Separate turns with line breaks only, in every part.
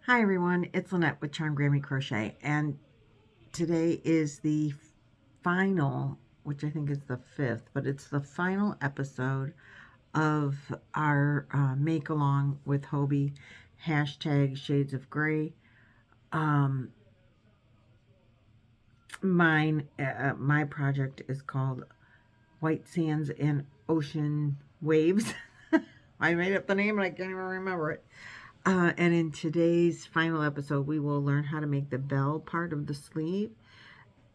Hi everyone, it's Lynette with Grammy Crochet, and today is the final, which I think is the fifth, but it's the final episode of our make-along with Hobbii, hashtag Shades of Grey. My project is called White Sands and Ocean Waves. I made up the name and I can't even remember it. And in today's final episode, we will learn how to make the bell part of the sleeve,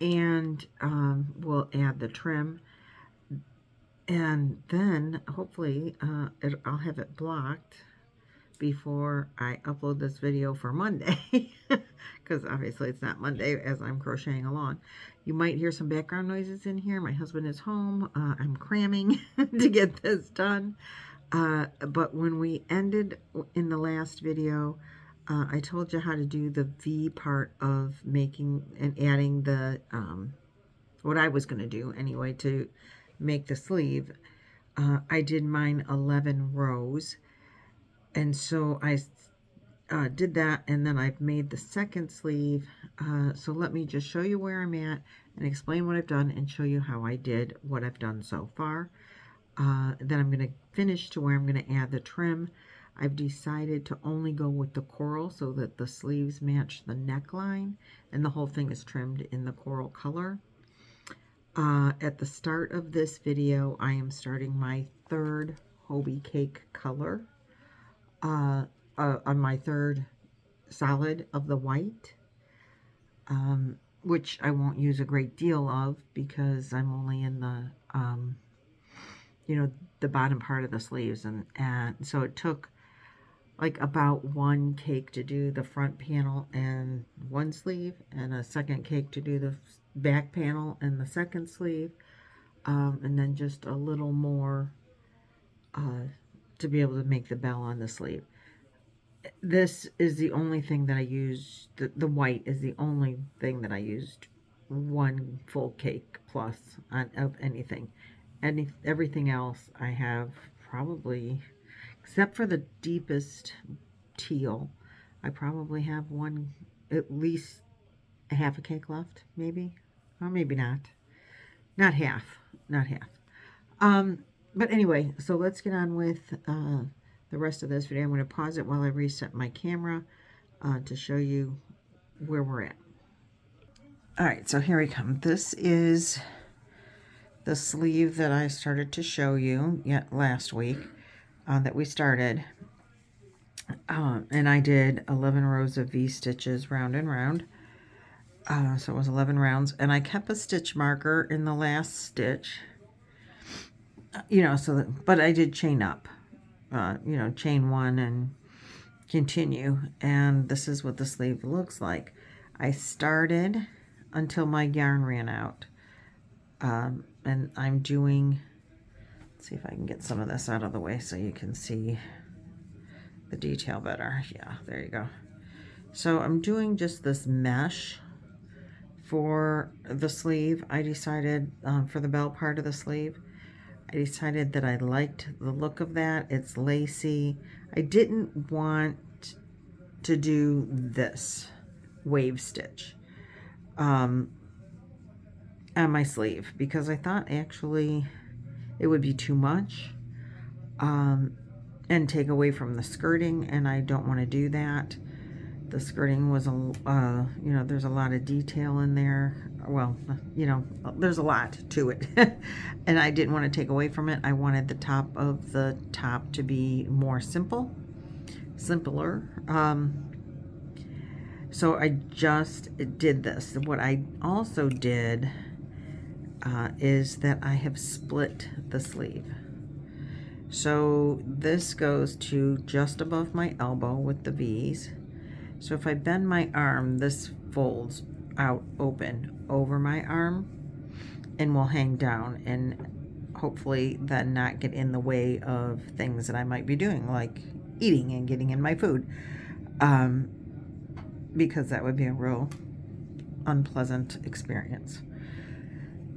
and we'll add the trim, and then hopefully I'll have it blocked before I upload this video for Monday, because obviously it's not Monday as I'm crocheting along. You might hear some background noises in here. My husband is home. I'm cramming to get this done. But when we ended in the last video, I told you how to do the V part of making and adding the, what I was going to do anyway to make the sleeve. I did mine 11 rows. And so I did that, and then I've made the second sleeve. So let me just show you where I'm at and explain what I've done and show you how I did what I've done so far. Then I'm going to finish to where I'm going to add the trim. I've decided to only go with the coral so that the sleeves match the neckline, and the whole thing is trimmed in the coral color. At the start of this video, I am starting my third Hobbii cake color on my third solid of the white, which I won't use a great deal of because I'm only in the the bottom part of the sleeves, and so it took like about one cake to do the front panel and one sleeve, and a second cake to do the back panel and the second sleeve, and then just a little more to be able to make the bell on the sleeve. This is the only thing that I used, the white is the only thing that I used one full cake plus of anything. Everything else I have probably, except for the deepest teal, I probably have at least a half a cake left, maybe, or maybe not. Not half. But anyway, so let's get on with the rest of this video. I'm going to pause it while I reset my camera to show you where we're at. All right, so here we come. This is the sleeve that I started to show you last week that we started. And I did 11 rows of V-stitches round and round. So it was 11 rounds. And I kept a stitch marker in the last stitch. But I did chain up. Chain one and continue. And this is what the sleeve looks like. I started until my yarn ran out. And I'm doing, let's see if I can get some of this out of the way so you can see the detail better. Yeah, there you go. So I'm doing just this mesh for the sleeve. I decided for the bell part of the sleeve, I decided that I liked the look of that. It's lacy. I didn't want to do this wave stitch on my sleeve because I thought actually it would be too much and take away from the skirting, and I don't want to do that. The skirting was there's a lot of detail in there. Well, there's a lot to it and I didn't want to take away from it. I wanted the top of the top to be more simpler. So I just did this. What I also did is that I have split the sleeve. So this goes to just above my elbow with the V's. So if I bend my arm, this folds out open over my arm and will hang down, and hopefully then not get in the way of things that I might be doing, like eating and getting in my food, because that would be a real unpleasant experience.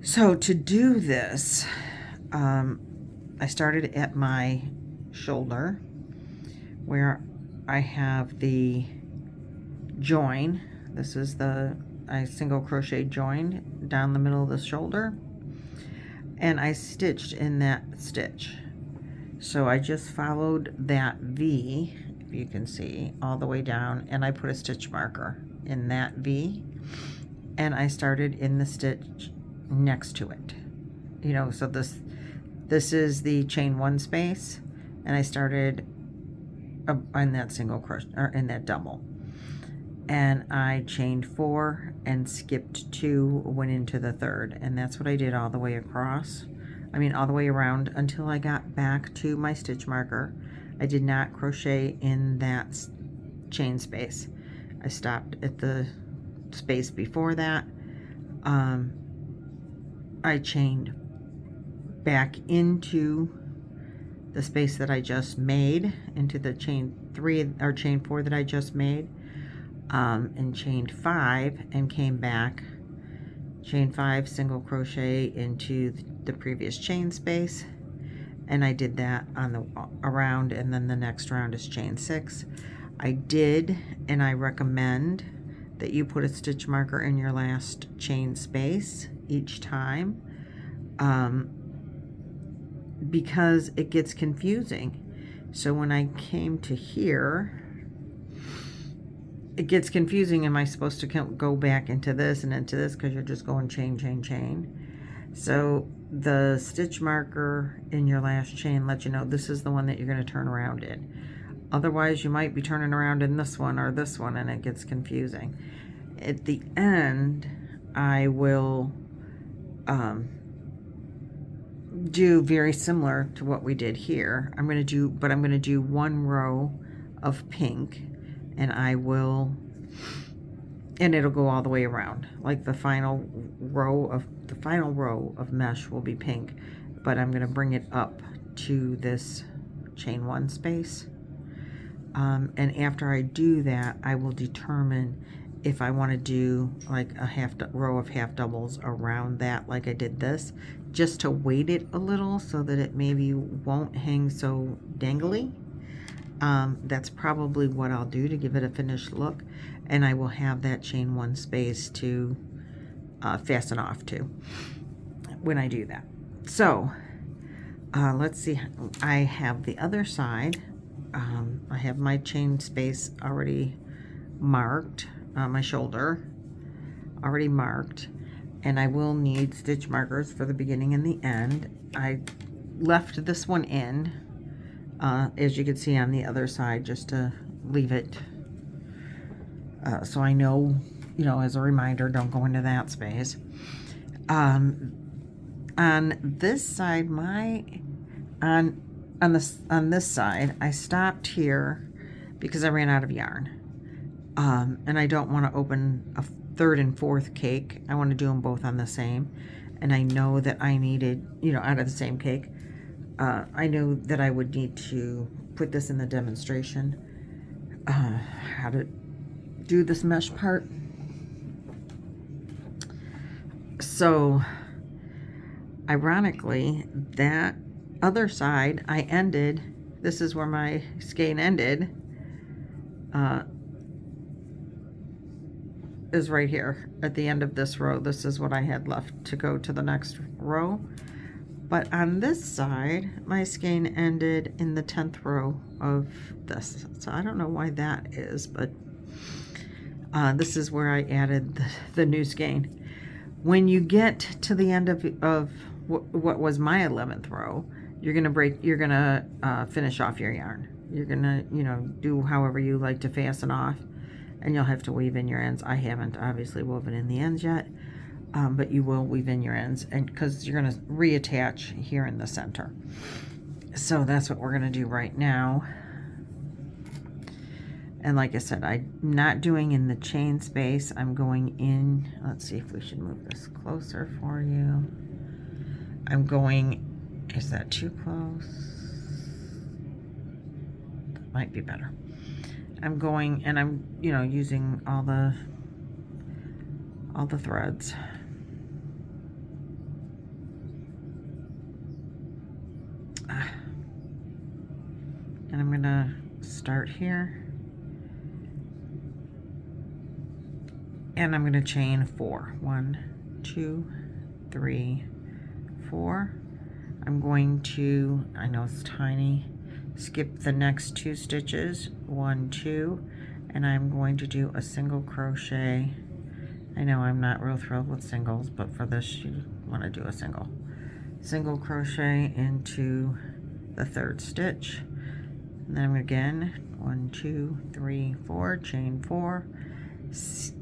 So to do this, I started at my shoulder where I have the join. This is I single crochet joined down the middle of the shoulder, and I stitched in that stitch. So I just followed that V, if you can see, all the way down, and I put a stitch marker in that V, and I started in the stitch next to it. You know, so this is the chain 1 space, and I started in that single crochet, or in that double, and I chained 4 and skipped 2, went into the 3rd, and that's what I did all the way across. I mean all the way around until I got back to my stitch marker. I did not crochet in that chain space. I stopped at the space before that. I chained back into the space that I just made, into the chain 3 or chain 4 that I just made, and chained 5 and came back, chain 5, single crochet into the previous chain space, and I did that on the around, and then the next round is chain 6. I did, and I recommend that you put a stitch marker in your last chain space each time, because it gets confusing. So when I came to here, it gets confusing. Am I supposed to go back into this and into this, because you're just going chain, chain, chain? So the stitch marker in your last chain lets you know this is the one that you're going to turn around in. Otherwise you might be turning around in this one or this one, and it gets confusing. At the end I will do very similar to what we did here. I'm going to do 1 row of pink, and it'll go all the way around. Like the final row of mesh will be pink, but I'm going to bring it up to this chain 1 space. And after I do that, I will determine if I want to do like a row of half doubles around that, like I did this, just to weight it a little so that it maybe won't hang so dangly. That's probably what I'll do to give it a finished look, and I will have that chain 1 space to fasten off to when I do that. So let's see, I have the other side. I have my chain space already marked, my shoulder already marked, and I will need stitch markers for the beginning and the end. I left this one in, as you can see on the other side, just to leave it so I know, you know, as a reminder, don't go into that space. On this side, on this side, I stopped here because I ran out of yarn, and I don't want to open a 3rd and 4th cake. I want to do them both on the same, and I know that I needed, you know, out of the same cake. I knew that I would need to put this in the demonstration, how to do this mesh part. So ironically, that other side I ended, this is where my skein ended, is right here at the end of this row. This is what I had left to go to the next row. But on this side, my skein ended in the 10th row of this. So I don't know why that is, but this is where I added the new skein. When you get to the end of what was my 11th row, you're gonna finish off your yarn. You're gonna, you know, do however you like to fasten off, and you'll have to weave in your ends. I haven't obviously woven in the ends yet, but you will weave in your ends, and because you're gonna reattach here in the center. So that's what we're gonna do right now. And like I said, I'm not doing in the chain space. I'm going in, let's see if we should move this closer for you. I'm going, is that too close? That might be better. I'm going, and I'm, you know, using all the threads. And I'm gonna start here. and I'm going to chain 4. 1, 2, 3, 4. I'm going to, I know it's tiny, skip the next 2 stitches, 1, 2, and I'm going to do a single crochet. I know I'm not real thrilled with singles, but for this you want to do a single crochet into the 3rd stitch, and then again 1, 2, 3, 4, chain 4.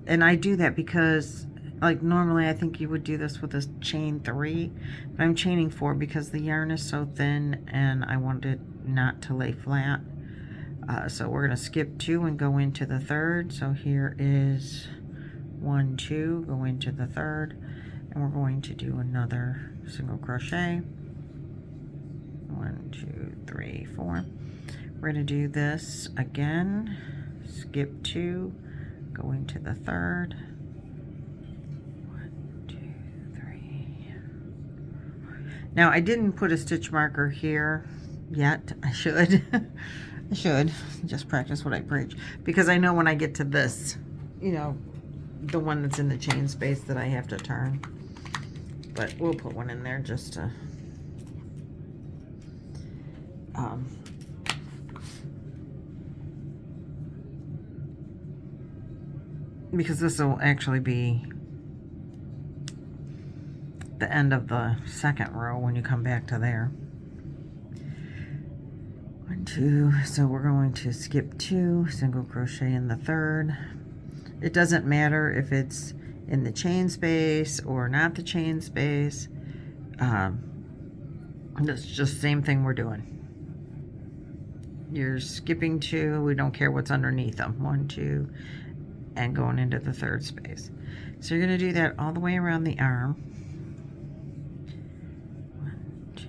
And I do that because, like, normally I think you would do this with a chain 3, but I'm chaining 4 because the yarn is so thin and I want it not to lay flat. So we're going to skip 2 and go into the 3rd. So here is 1, 2, go into the 3rd, and we're going to do another single crochet. 1, 2, 3, 4. We're going to do this again, skip 2, go into the 3rd. 1, 2, 3. Now I didn't put a stitch marker here yet. I should. I should just practice what I preach, because I know when I get to this, you know, the one that's in the chain space, that I have to turn. But we'll put one in there just to because this will actually be the end of the 2nd row when you come back to there. 1, 2, so we're going to skip 2, single crochet in the 3rd. It doesn't matter if it's in the chain space or not the chain space. It's just the same thing we're doing. You're skipping 2, we don't care what's underneath them. 1, 2, and going into the 3rd space. So you're going to do that all the way around the arm. 1, 2,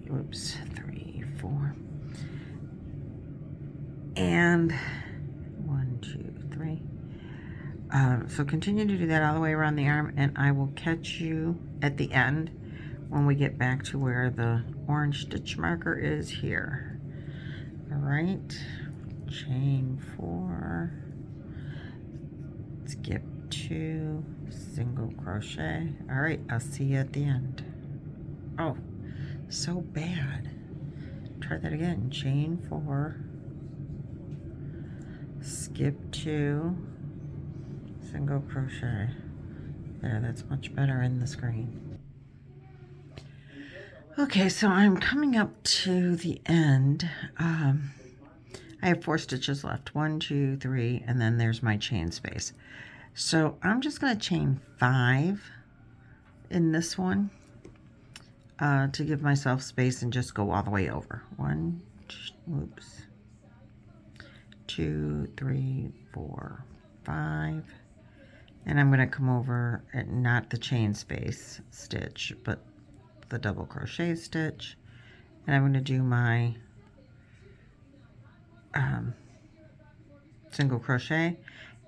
3, oops, 3, 4. And 1, 2, 3. So continue to do that all the way around the arm, and I will catch you at the end when we get back to where the orange stitch marker is here. All right, chain 4, skip 2, single crochet. All right, I'll see you at the end. Oh, so bad. Try that again. Chain 4, skip 2, single crochet. There, that's much better in the screen. Okay, so I'm coming up to the end. I have 4 stitches left. 1, 2, 3, and then there's my chain space. So I'm just going to chain 5 in this one to give myself space and just go all the way over. 1, oops, 2, 3, 4, 5. And I'm going to come over at not the chain space stitch, but the double crochet stitch, and I'm going to do my single crochet.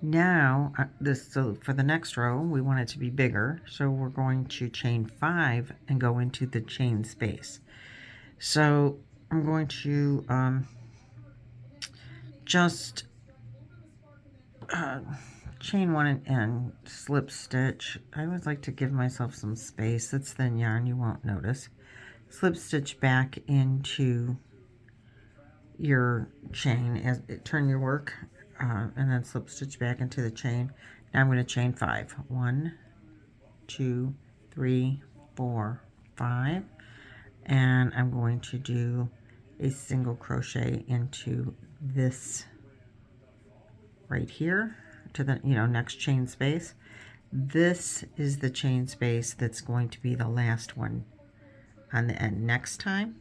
Now so for the next row we want it to be bigger, so we're going to chain 5 and go into the chain space. So I'm going to just chain 1 and slip stitch. I always like to give myself some space. It's thin yarn, you won't notice. Slip stitch back into your chain as turn your work, and then slip stitch back into the chain. Now I'm going to chain 5. 1, 2, 3, 4, 5, and I'm going to do a single crochet into this right here to the next chain space. This is the chain space that's going to be the last one on the end next time.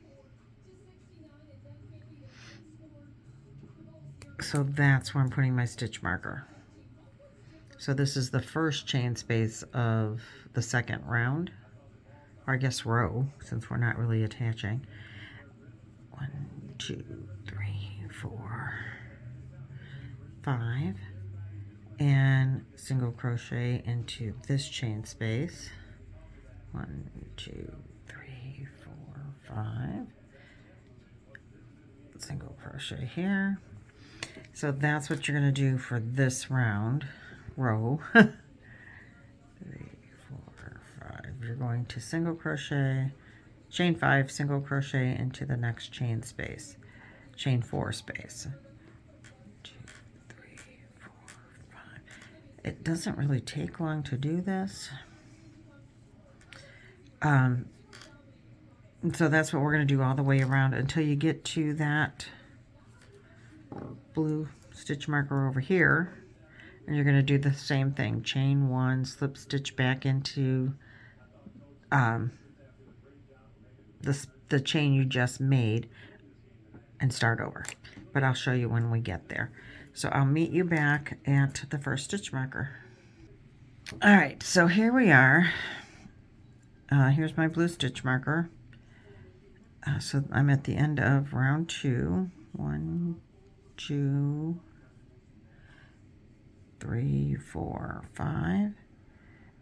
So that's where I'm putting my stitch marker. So this is the first chain space of the 2nd round, or I guess row, since we're not really attaching. 1, 2, 3, 4, 5, and single crochet into this chain space. 1, 2, 3, 4, 5, single crochet here. So that's what you're going to do for this round. row, 3, 4, 5, you're going to single crochet, chain 5, single crochet into the next chain space, chain 4 space. 2, 3, 4, 5. It doesn't really take long to do this. So that's what we're going to do all the way around until you get to that blue stitch marker over here. And you're going to do the same thing. Chain 1, slip stitch back into the chain you just made and start over. But I'll show you when we get there. So I'll meet you back at the first stitch marker. All right, so here we are. Here's my blue stitch marker. So I'm at the end of round 2. 1, 2, 3, 4, 5.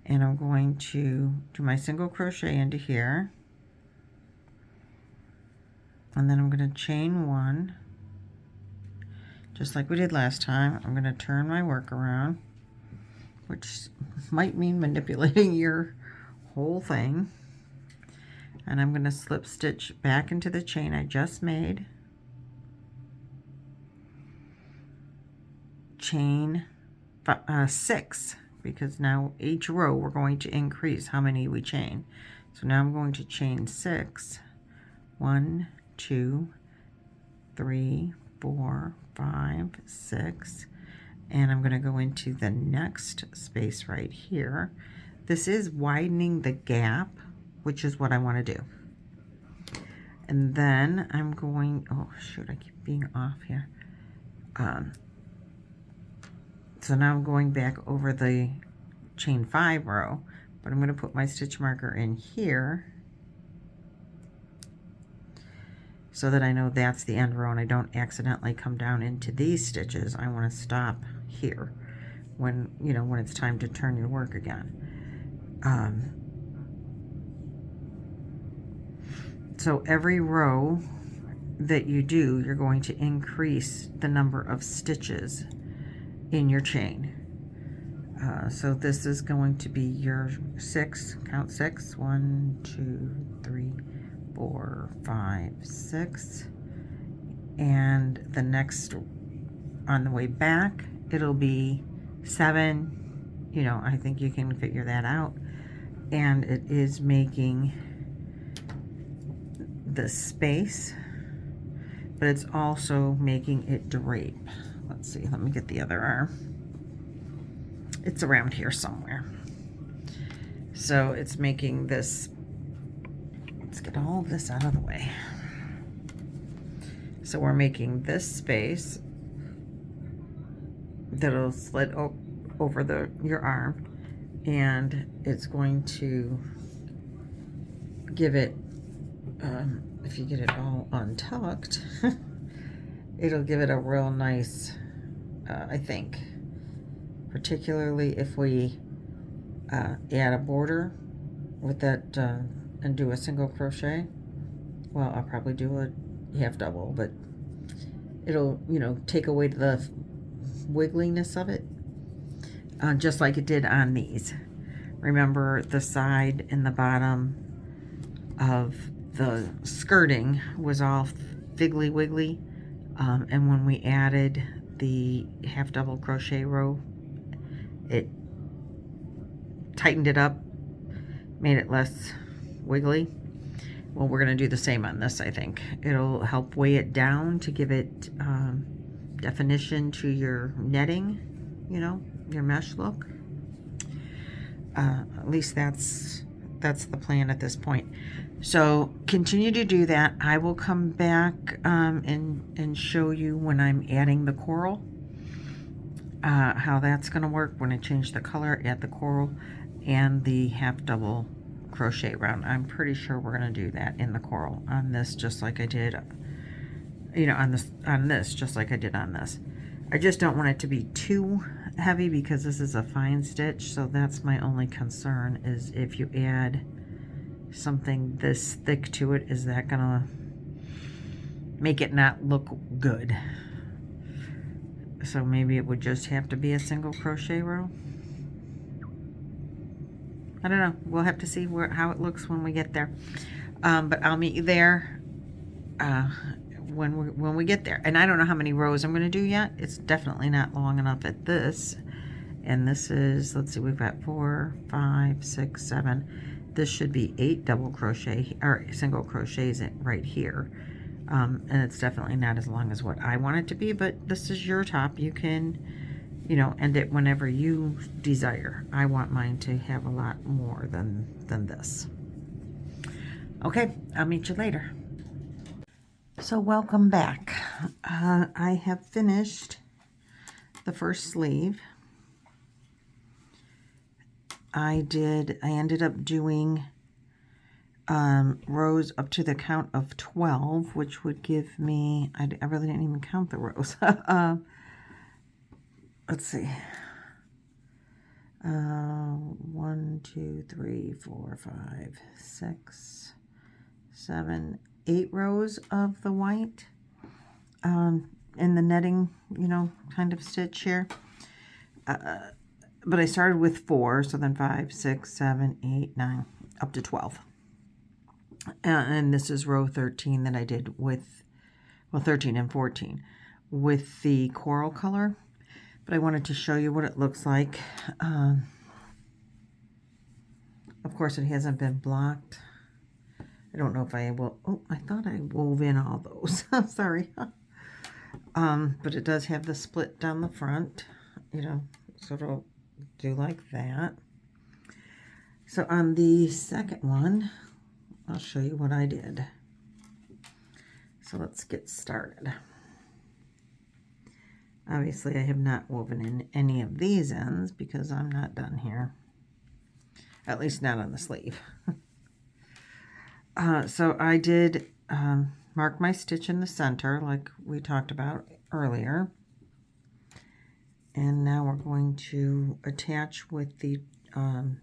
And I'm going to do my single crochet into here. And then I'm going to chain 1. Just like we did last time. I'm going to turn my work around, which might mean manipulating your whole thing. And I'm going to slip stitch back into the chain I just made. Chain 6, because now each row we're going to increase how many we chain. So now I'm going to chain 6. 1, 2, 3, 4, 5, 6. And I'm going to go into the next space right here. This is widening the gap, which is what I want to do. And then I'm going, oh shoot, I keep being off here. So now I'm going back over the chain 5 row, but I'm going to put my stitch marker in here so that I know that's the end row and I don't accidentally come down into these stitches. I want to stop here when, you know, when it's time to turn your work again. So every row that you do, you're going to increase the number of stitches in your chain. So this is going to be your 6, count 6, 1, 2, 3, 4, 5, 6. And the next, on the way back, it'll be 7. You know, I think you can figure that out. And it is making the space, but it's also making it drape. Let's see, let me get the other arm. It's around here somewhere. So it's making this, let's get all of this out of the way. So we're making this space that'll slit over your arm, and it's going to give it, if you get it all untucked, it'll give it a real nice, I think, particularly if we add a border with that and do a single crochet. Well, I'll probably do a half double, but it'll, you know, take away the wiggliness of it, just like it did on these. Remember, the side and the bottom of the skirting was all figgly wiggly, and when we added the half double crochet row, it tightened it up, made it less wiggly. Well, we're going to do the same on this, I think. It'll help weigh it down to give it definition to your netting, you know, your mesh look. At least that's the plan at this point. So continue to do that. I will come back and show you when I'm adding the coral, how that's going to work when I change the color, add the coral and the half double crochet round. I'm pretty sure we're going to do that in the coral on this, just like I did, you know, on this just like I did on this. I just don't want it to be too heavy because this is a fine stitch, so that's my only concern, is if you add something this thick to it, is that gonna make it not look good? So maybe it would just have to be a single crochet row. I don't know. We'll have to see how it looks when we get there. But I'll meet you there when we get there. And I don't know how many rows I'm going to do yet. It's definitely not long enough at this. And this is, let's see, we've got 4, 5, 6, 7. This should be 8 double crochet or single crochets right here. And it's definitely not as long as what I want it to be, but this is your top. You can, you know, end it whenever you desire. I want mine to have a lot more than this. Okay, I'll meet you later. So welcome back. I have finished the first sleeve. I ended up doing rows up to the count of 12, which would give me, I really didn't even count the rows. Let's see. 1, 2, 3, 4, 5, 6, 7, 8 rows of the white in the netting, you know, kind of stitch here. But I started with 4, so then 5, 6, 7, 8, 9, up to 12. And this is row 13 that I did with, well, 13 and 14 with the coral color. But I wanted to show you what it looks like. Of course, it hasn't been blocked. I don't know if I will. Oh, I thought I wove in all those. Sorry. But it does have the split down the front, you know, so it'll do like that. So on the second one, I'll show you what I did. So let's get started. Obviously, I have not woven in any of these ends because I'm not done here. At least not on the sleeve. So I did mark my stitch in the center like we talked about earlier. And now we're going to attach with the, I'm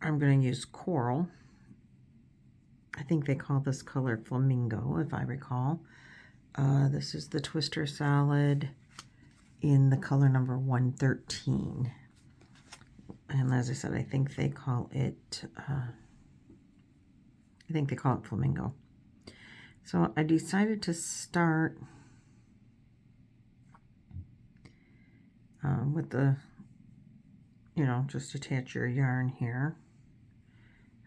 going to use coral. I think they call this color flamingo, if I recall. This is the Twister Solid in the color number 113. And as I said, I think they call it, flamingo. So I decided to start with the, you know, just attach your yarn here,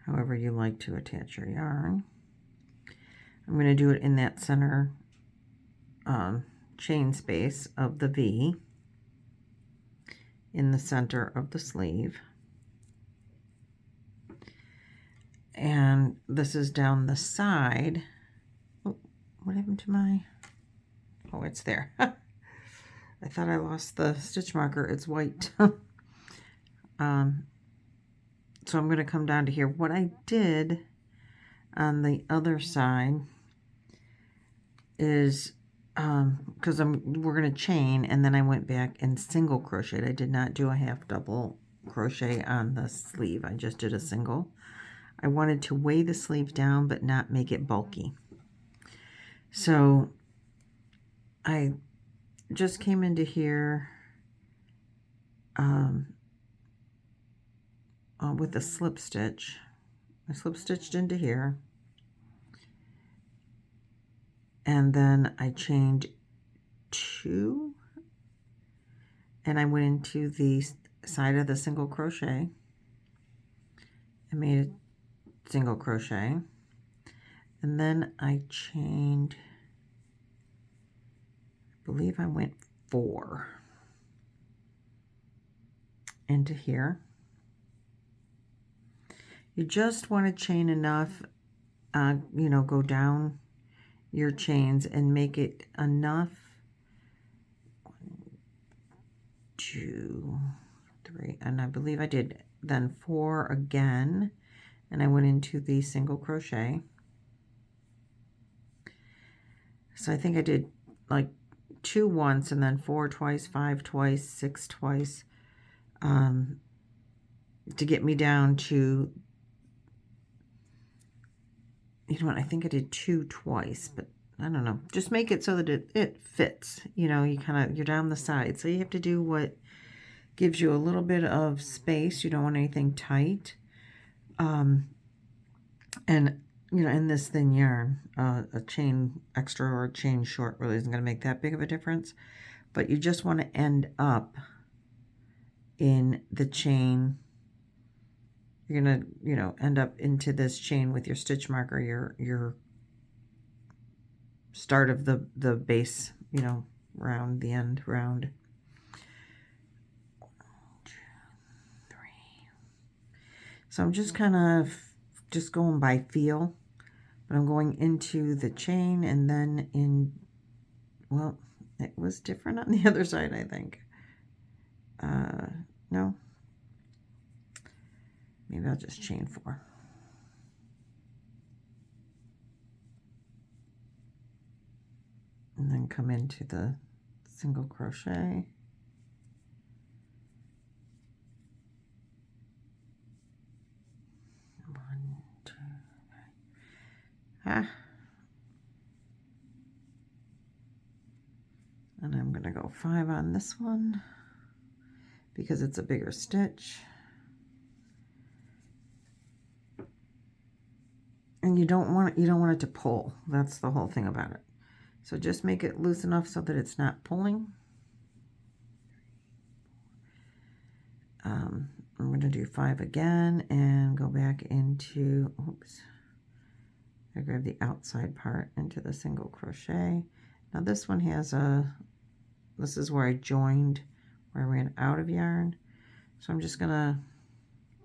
however you like to attach your yarn. I'm going to do it in that center chain space of the V in the center of the sleeve. And this is down the side. Oh, what happened to my, oh, it's there. I thought I lost the stitch marker. It's white. So I'm going to come down to here. What I did on the other side is, because we're going to chain, and then I went back and single crocheted. I did not do a half double crochet on the sleeve. I just did a single. I wanted to weigh the sleeve down but not make it bulky. So I just came into here with a slip stitch. I slip stitched into here, and then I chained 2, and I went into the side of the single crochet and made a single crochet, and then I chained, I believe I went 4 into here. You just want to chain enough, you know, go down your chains and make it enough. 1, 2, 3, and I believe I did then 4 again, and I went into the single crochet. So I think I did like 2 once, and then 4 twice, 5 twice, 6 twice, to get me down to, you know what, I think I did 2 twice, but I don't know, just make it so that it fits, you know, you're down the side. So you have to do what gives you a little bit of space. You don't want anything tight. And, you know, in this thin yarn, a chain extra or a chain short really isn't going to make that big of a difference. But you just want to end up in the chain. You're going to, you know, end up into this chain with your stitch marker, your start of the base, you know, round, the end round. 1, 2, 3. So I'm just kind of just going by feel, but I'm going into the chain and then in, well, it was different on the other side, I think. No, maybe I'll just chain 4. And then come into the single crochet. And I'm going to go 5 on this one because it's a bigger stitch. And you don't want it to pull. That's the whole thing about it. So just make it loose enough so that it's not pulling. I'm going to do 5 again and go back into, oops, I grab the outside part into the single crochet. Now this one has this is where I joined, where I ran out of yarn. So I'm just gonna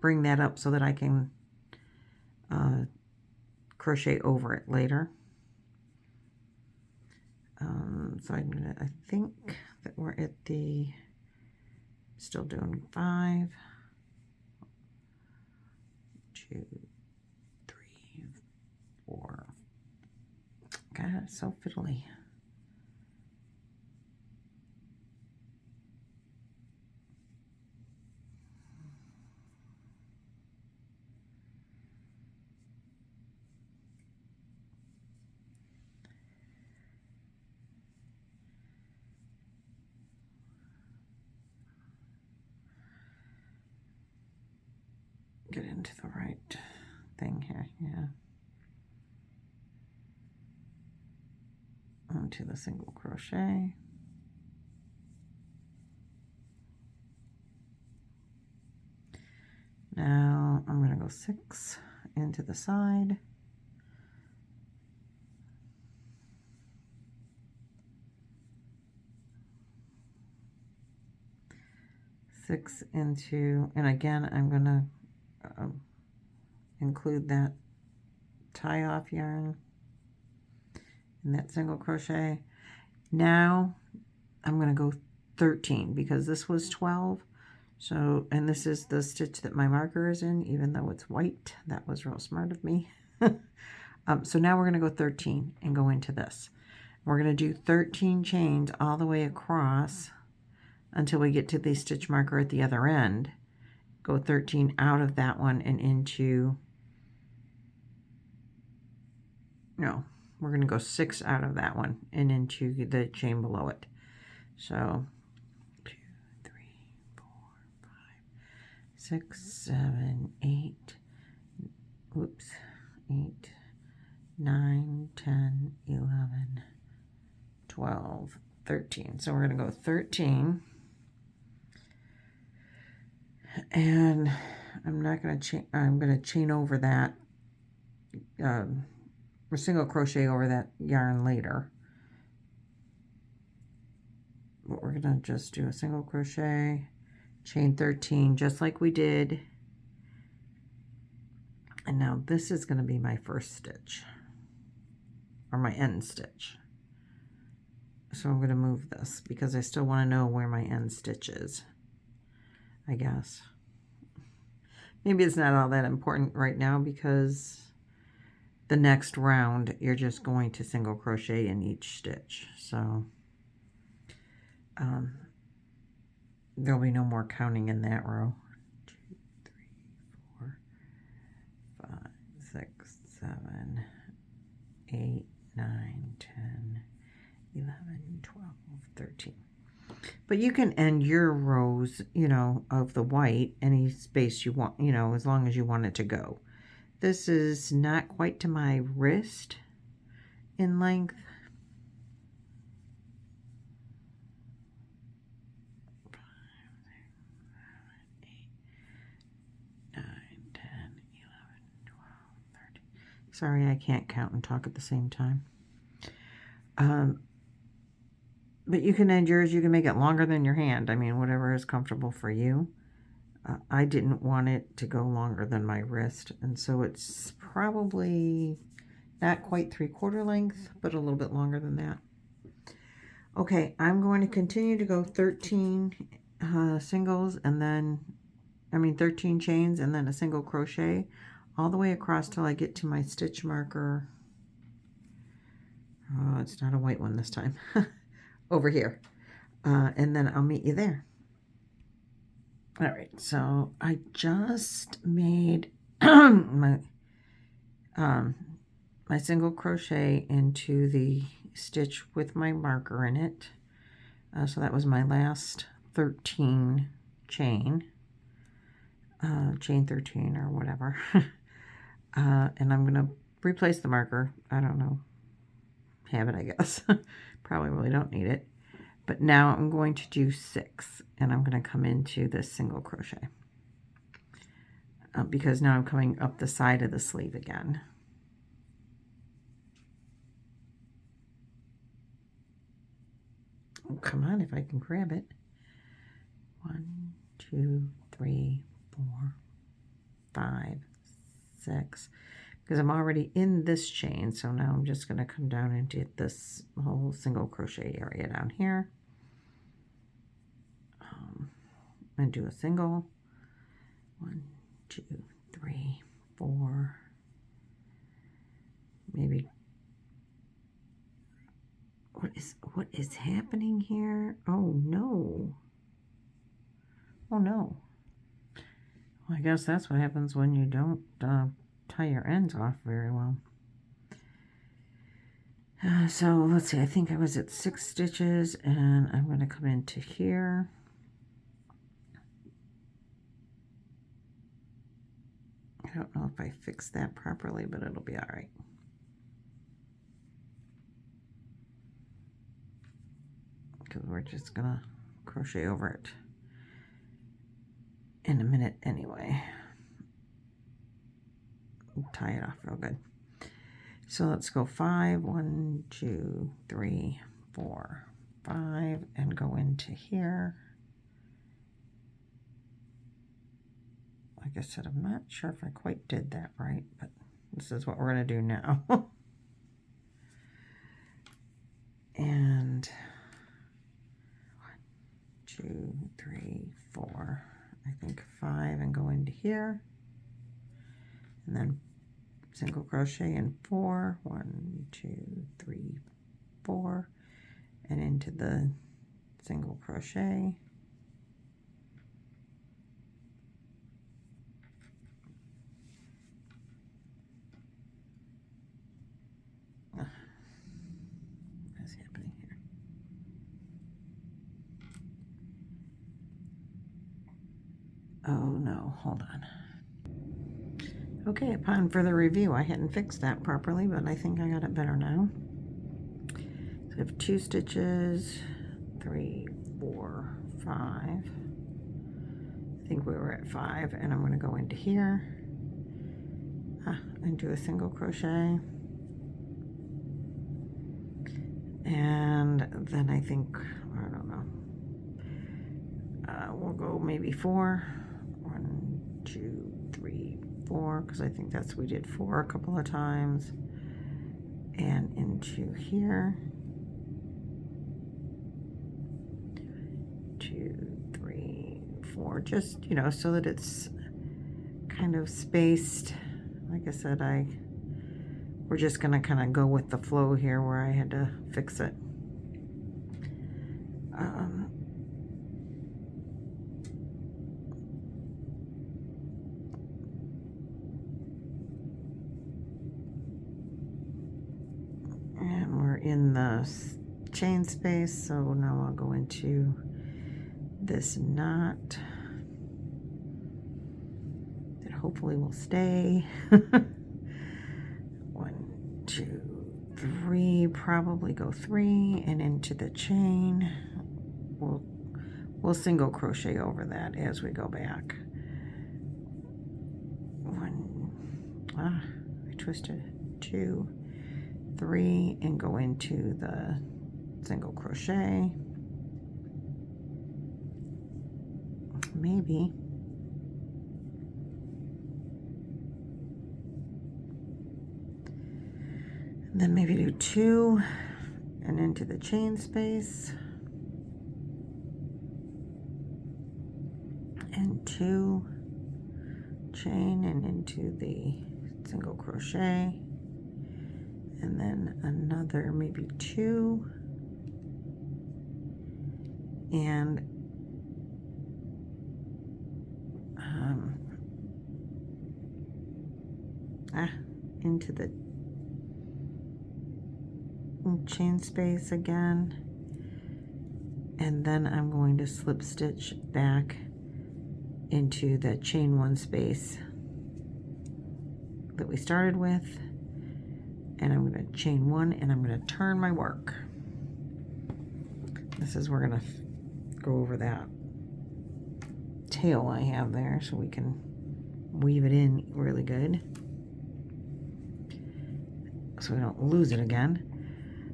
bring that up so that I can crochet over it later. So I think that we're at the, still doing 5, 2, 3, 4. God, it's so fiddly. Get into the right thing here, yeah. Onto the single crochet. Now I'm going to go 6 into the side. Six into, and again I'm going to include that tie off yarn in that single crochet. Now I'm going to go 13 because this was 12. So, and this is the stitch that my marker is in, even though it's white. That was real smart of me. So now we're going to go 13 and go into this. We're going to do 13 chains all the way across until we get to the stitch marker at the other end. Go 13 out of that one and into, no, we're going to go 6 out of that one and into the chain below it. So 2, 3, 4, 5, 6, 7, 8, whoops, 8, 9, 10, 11, 12, 13. So we're going to go 13. And I'm not going to chain, I'm going to chain over that, or single crochet over that yarn later. But we're going to just do a single crochet, chain 13, just like we did. And now this is going to be my first stitch, or my end stitch. So I'm going to move this because I still want to know where my end stitch is, I guess. Maybe it's not all that important right now because the next round you're just going to single crochet in each stitch. So there'll be no more counting in that row. 2, 3, 4, 5, 6, 7, 8, 9, 10, 11, 12, 13. But you can end your rows, you know, of the white any space you want, you know, as long as you want it to go. This is not quite to my wrist in length. 5, 6, 7, 8, 9, 10, 11, 12, 13. Sorry, I can't count and talk at the same time. But you can end yours. You can make it longer than your hand. I mean, whatever is comfortable for you. I didn't want it to go longer than my wrist, and so it's probably not quite 3/4 length, but a little bit longer than that. Okay, I'm going to continue to go 13 singles, and then, 13 chains, and then a single crochet all the way across till I get to my stitch marker. Oh, it's not a white one this time. Over here. And then I'll meet you there. All right, so I just made my my single crochet into the stitch with my marker in it. So that was my last 13 chain, chain 13 or whatever. And I'm gonna replace the marker. I don't know, have it, I guess. Probably really don't need it. But now I'm going to do 6, and I'm going to come into this single crochet because now I'm coming up the side of the sleeve again. Oh, come on, if I can grab it. 1, 2, 3, 4, 5, 6. Because I'm already in this chain, so now I'm just going to come down into this whole single crochet area down here. And do a single. 1, 2, 3, 4. Maybe. What is happening here? Oh no. Oh no. Well, I guess that's what happens when you don't tie your ends off very well. So let's see, I think I was at 6 stitches, and I'm going to come into here. I don't know if I fixed that properly, but it'll be all right. Because we're just going to crochet over it in a minute anyway. Tie it off real good. So let's go 5, 1, 2, 3, 4, 5, and go into here. Like I said, I'm not sure if I quite did that right, but this is what we're going to do now. And 1, 2, 3, 4, I think 5, and go into here. And then single crochet in 4, 1, 2, 3, 4, and into the single crochet. What's happening here? Oh no, hold on. Okay, upon further review, I hadn't fixed that properly, but I think I got it better now. So I have 2 stitches, 3, 4, 5. I think we were at 5, and I'm going to go into here and do a single crochet. And then I think, I don't know, we'll go maybe 4. 1, 2, 3, 4, because I think we did 4 a couple of times. And into here. 2, 3, 4, just, you know, so that it's kind of spaced. Like I said, we're just going to kind of go with the flow here where I had to fix it. in the chain space, so now I'll go into this knot that hopefully will stay. 1, 2, 3, probably go 3 and into the chain. We'll single crochet over that as we go back. I twisted 2, 3, and go into the single crochet. Maybe. And then maybe do 2 and into the chain space. And 2, chain and into the single crochet. And then another maybe 2. And into the chain space again, and then I'm going to slip stitch back into the chain 1 space that we started with, and I'm going to chain 1 and I'm going to turn my work. This is, we're going to go over that tail I have there so we can weave it in really good so we don't lose it again.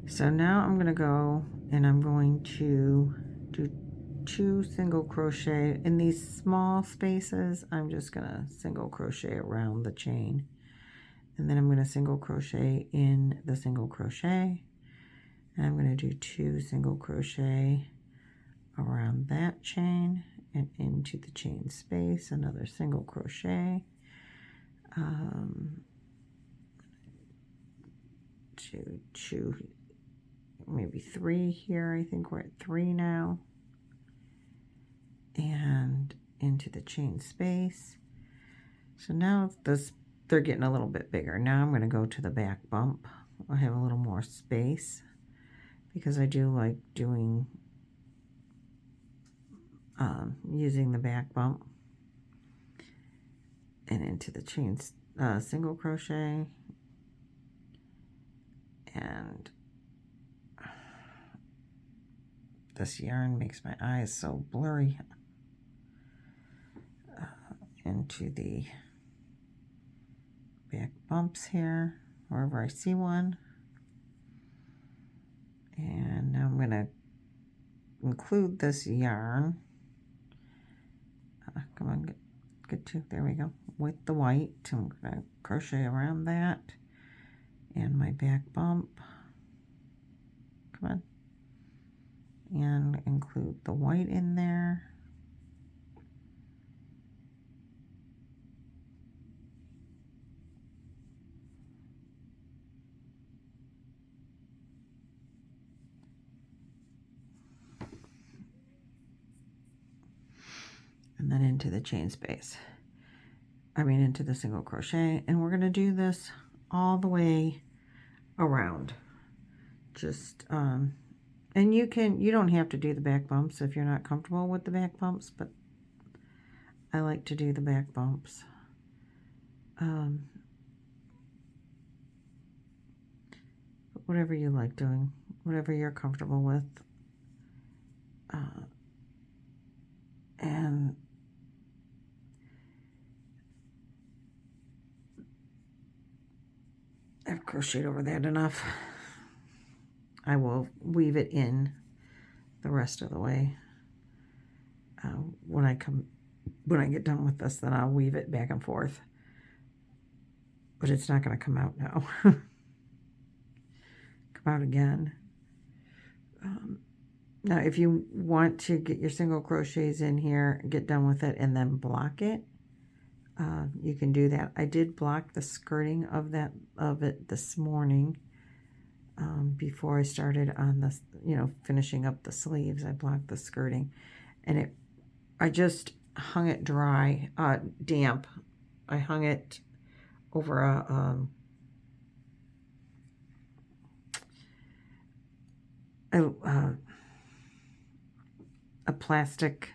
So now I'm going to go and I'm going to do 2 single crochet in these small spaces. I'm just going to single crochet around the chain, and then I'm going to single crochet in the single crochet, and I'm going to do 2 single crochet around that chain and into the chain space, another single crochet, 2, maybe 3 here. I think we're at 3 now, and into the chain space. So now they're getting a little bit bigger. Now I'm going to go to the back bump. I have a little more space because I do like doing using the back bump, and into the chain single crochet, and this yarn makes my eyes so blurry. Into the back bumps here, wherever I see one. And now I'm going to include this yarn. Come on, get to, there we go, with the white. I'm going to crochet around that and my back bump. Come on. And include the white in there. And then into the chain space. Into the single crochet. And we're going to do this all the way around. Just, and you don't have to do the back bumps if you're not comfortable with the back bumps, but I like to do the back bumps. Whatever you like doing, whatever you're comfortable with. And I've crocheted over that enough. I will weave it in the rest of the way. When I get done with this, then I'll weave it back and forth. But it's not going to come out now. Come out again. Now, if you want to get your single crochets in here, get done with it, and then block it, you can do that. I did block the skirting of it this morning. Before I started on this, finishing up the sleeves, I blocked the skirting, and I just hung it dry, damp. I hung it over a plastic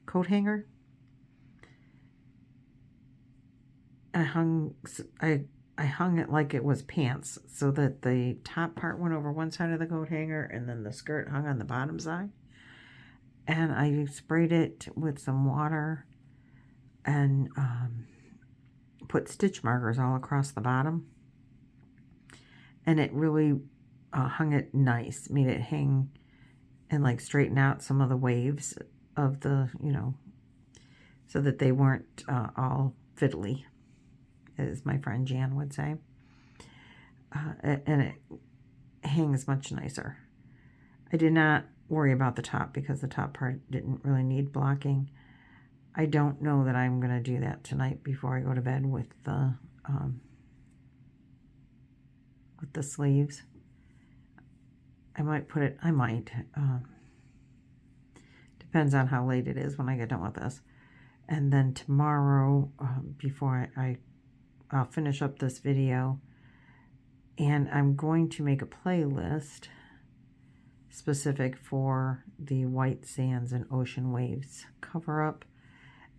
coat hanger. I hung it like it was pants, so that the top part went over one side of the coat hanger and then the skirt hung on the bottom side. And I sprayed it with some water and put stitch markers all across the bottom. And it really hung it nice, made it hang and like straighten out some of the waves of the, you know, so that they weren't all fiddly, as my friend Jan would say. And it hangs much nicer. I did not worry about the top because the top part didn't really need blocking. I don't know that I'm going to do that tonight before I go to bed with the sleeves. I might put it, depends on how late it is when I get done with this. And then tomorrow, before I'll finish up this video, and I'm going to make a playlist specific for the White Sands and Ocean Waves cover up.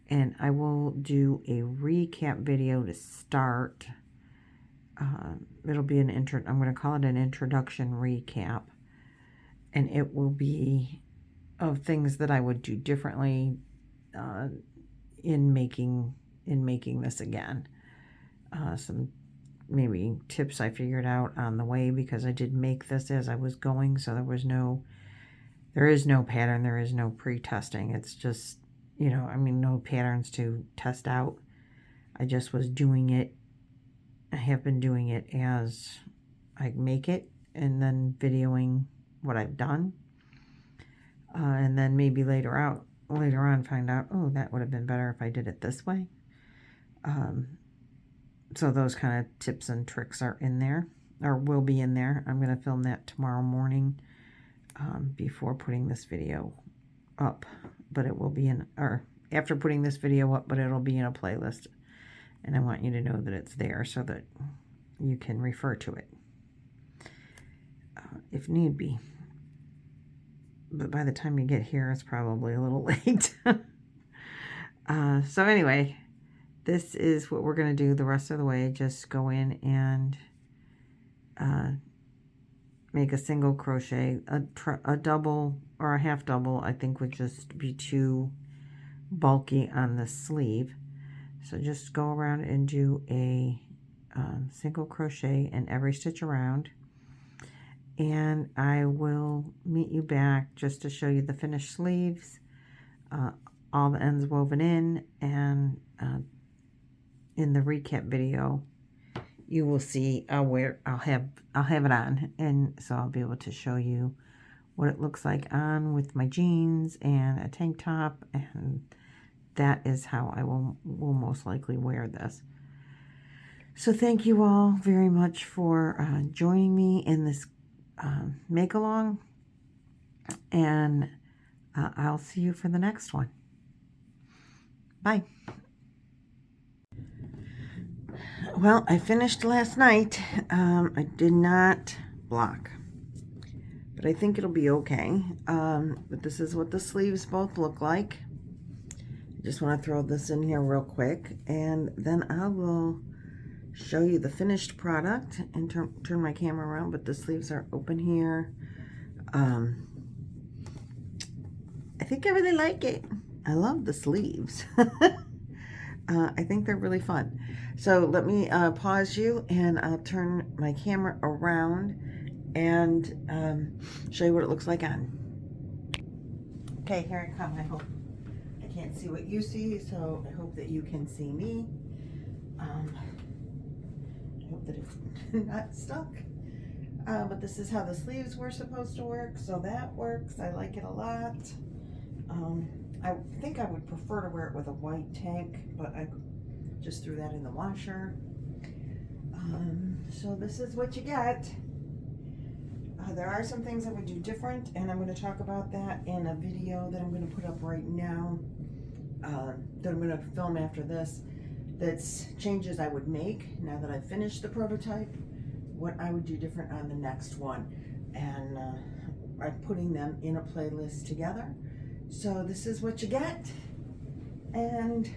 And I will do a recap video to start. It'll be I'm going to call it an introduction recap. And it will be of things that I would do differently in making this again. Some maybe tips I figured out on the way, because I did make this as I was going, so there is no pattern, there is no pre-testing. It's just, you know, I mean, no patterns to test out. I just was doing it. I have been doing it as I make it, and then videoing what I've done, and then maybe later on find out, oh, that would have been better if I did it this way. So those kind of tips and tricks are in there, or will be in there. I'm going to film that tomorrow morning before putting this video up, but it will be in, or after putting this video up, but it'll be in a playlist, and I want you to know that it's there so that you can refer to it if need be. But by the time you get here, it's probably a little late. So anyway, this is what we're going to do the rest of the way. Just go in and make a single crochet. A double or a half double, I think, would just be too bulky on the sleeve. So just go around and do a single crochet in every stitch around. And I will meet you back just to show you the finished sleeves, all the ends woven in, and in the recap video, you will see I'll have it on, and so I'll be able to show you what it looks like on with my jeans and a tank top, and that is how I will most likely wear this. So thank you all very much for joining me in this make along, and I'll see you for the next one. Bye. Well, I finished last night. I did not block, but I think it'll be okay. But this is what the sleeves both look like. I just want to throw this in here real quick, and then I will show you the finished product and turn my camera around, but the sleeves are open here. I think I really like it. I love the sleeves. I think they're really fun. So let me pause you, and I'll turn my camera around and show you what it looks like on. Okay, here I come. I hope I can't see what you see, so I hope that you can see me. I hope that it's not stuck. But this is how the sleeves were supposed to work, so that works. I like it a lot. I think I would prefer to wear it with a white tank, but I just threw that in the washer. So this is what you get. There are some things I would do different, and I'm going to talk about that in a video that I'm going to put up right now, that I'm going to film after this. That's changes I would make now that I've finished the prototype, what I would do different on the next one. And I'm putting them in a playlist together. So this is what you get. And